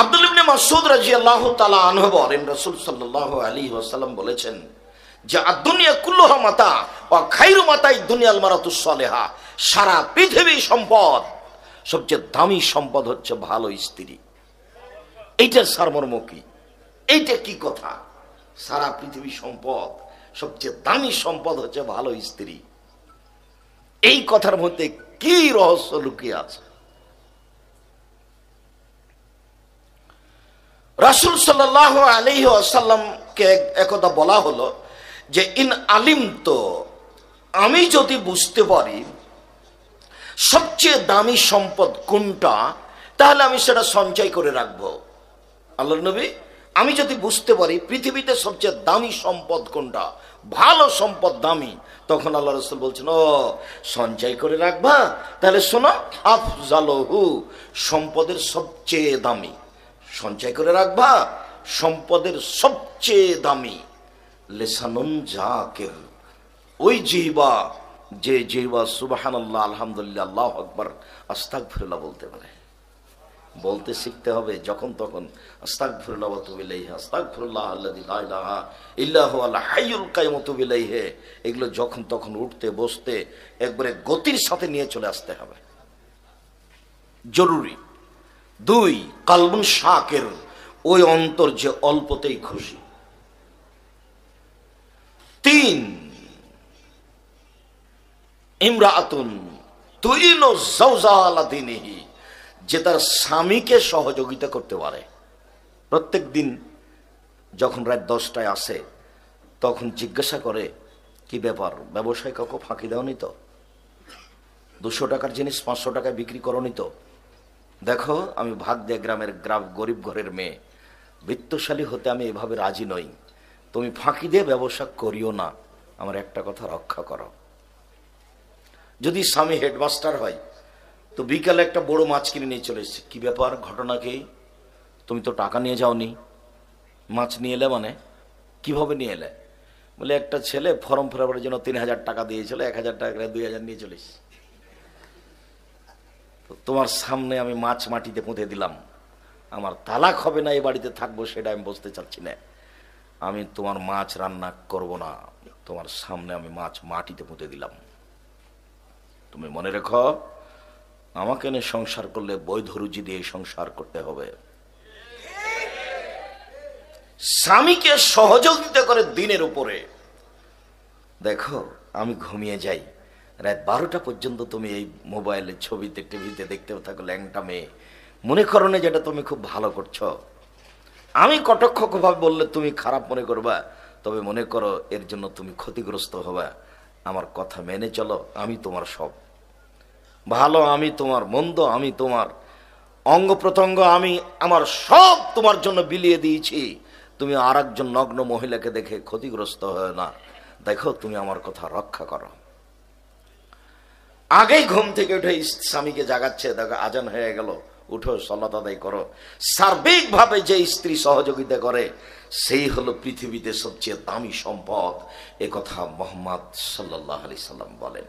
আব্দুল্লাহ ইবনে মাসউদ রাদিয়াল্লাহু তাআলা আনহু বলেন, রাসূল সাল্লাল্লাহু আলাইহি ওয়াসাল্লাম বলেছেন যে আদ-দুনিয়া কুল্লুহা মাতা ওয়া খায়রু মাতাই দুনিয়াল মারাতুস সালেহা। সারা পৃথিবী সম্পদ, সবচেয়ে দামি সম্পদ হচ্ছে ভালো স্ত্রী। এইটার সারমর্ম কি? এইটা কি কথা? সারা পৃথিবী সম্পদ, সবচেয়ে দামি সম্পদ হচ্ছে ভালো স্ত্রী। এই কথার মধ্যে কি রহস্য লুকিয়ে আছে? রাসূল সাল্লাল্লাহু আলাইহি ওয়াসাল্লামকে একদা বলা হলো যে ইন আলিম, তো আমি যদি বুঝতে পারি সবচেয়ে দামি সম্পদ কোনটা, তাহলে আমি সেটা সঞ্চয় করে রাখবো। আল্লাহর নবী, আমি যদি বুঝতে পারি পৃথিবীতে সবচেয়ে দামি সম্পদ কোনটা, ভালো সম্পদ দামি, তখন আল্লাহ রাসূল বলছেন, ও সঞ্চয় করে রাখবা, তাহলে শোনো, আফজালহু, সম্পদের সবচেয়ে দামি, সঞ্চয় করে রাখবা, সম্পদের সবচেয়ে দামি, লিসানুন জাকির, ওই জিহ্বা, যে জিহ্বা সুবহানাল্লাহ, আলহামদুলিল্লাহ, আল্লাহু আকবার, আস্তাগফিরুল্লাহ বলতে পারে। বলতে শিখতে হবে যখন তখন, আস্তাগফিরুল্লাহ ওয়া আতুবু ইলাইহি, আস্তাগফিরুল্লাহ আল্লাযী লা ইলাহা ইল্লা হুয়াল হাইয়ুল কাইয়ুম ওয়া আতুবু ইলাইহি, এগুলো যখন তখন উঠতে বসতে একবারে গতির সাথে নিয়ে চলে আসতে হবে, জরুরি। 2, কালবুন শাকির, ওই অন্তর যে অল্পতেই খুশি। 3, ইমরাআতুন তুইনু যাওজাহা আলা দীনিহি, যে তার স্বামীকে সহযোগিতা করতে পারে। প্রত্যেক দিন যখন রাত 10টায় আসে তখন জিজ্ঞাসা করে, কি ব্যাপার, ব্যবসায় কাউকে ফাঁকি দাওনি তো? 200 টাকার জিনিস 500 টাকায় বিক্রি করনি তো? দেখো, আমি ভাগ দিয়ে গ্রামের গরিব ঘরের মেয়ে, বৃত্তশালী হতে আমি এভাবে রাজি নই, তুমি ফাঁকি দিয়ে ব্যবসা করিও না, আমার একটা কথা রক্ষা করো। যদি স্বামী হেডমাস্টার হয় তো বিকালে একটা বড় মাছ কিনে নিয়ে চলে এসেছে, কি ব্যাপার, ঘটনা কি? তুমি তো টাকা নিয়ে যাওনি, মাছ নিয়ে এলে মানে? কিভাবে নিয়ে এলে? বলে একটা ছেলে ফর্ম ফেরাবার জন্য 3000 টাকা দিয়েছিল, 1000 টাকা 2000 নিয়ে চলে এসেছে। তোমার সামনে আমি মাছ মাটিতে পুঁতে দিলাম, আমার তালাক হবে না, এই বাড়িতে থাকবো সেটা আমি বুঝতে চাচ্ছি না, আমি তোমার মাছ রান্না করব না, তোমার সামনে আমি মাছ মাটিতে পুঁতে দিলাম। তুমি মনে রেখো, আমাকে নিয়ে সংসার করলে বৈধ রুজি দিয়ে সংসার করতে হবে। স্বামীকে সহযোগিতা করে দিনের উপরে। দেখো, আমি ঘুমিয়ে যাই, রাত 12টা পর্যন্ত তুমি এই মোবাইলে ছবিতে টিভিতে দেখতে থাকো, ল্যাংটা মেয়ে, মনে করো না যেটা তুমি খুব ভালো করছো। আমি কটাক্ষভাবে বললে তুমি খারাপ মনে করবা, তবে মনে করো এর জন্য তুমি ক্ষতিগ্রস্ত হবে। আমার কথা মেনে চলো, আমি তোমার সব ভালো, আমি তোমার মন্দ, আমি তোমার অঙ্গ প্রত্যঙ্গ, আমি আমার সব তোমার জন্য বিলিয়ে দিয়েছি। তুমি আর একজন নগ্ন মহিলাকে দেখে ক্ষতিগ্রস্ত হয় না। দেখো, তুমি আমার কথা রক্ষা করো। আগেই ঘুম থেকে উঠে স্বামীকে জাগাচ্ছে, দেখো আজান হয়ে গেল, উঠো সালাত আদায় করো। সার্বিকভাবে যে স্ত্রী সহযোগিতা করে সেই হলো পৃথিবীতে সবচেয়ে দামি সম্পদ। এ কথা মুহাম্মদ সাল্লাল্লাহু আলাইহি সাল্লাম বলেন।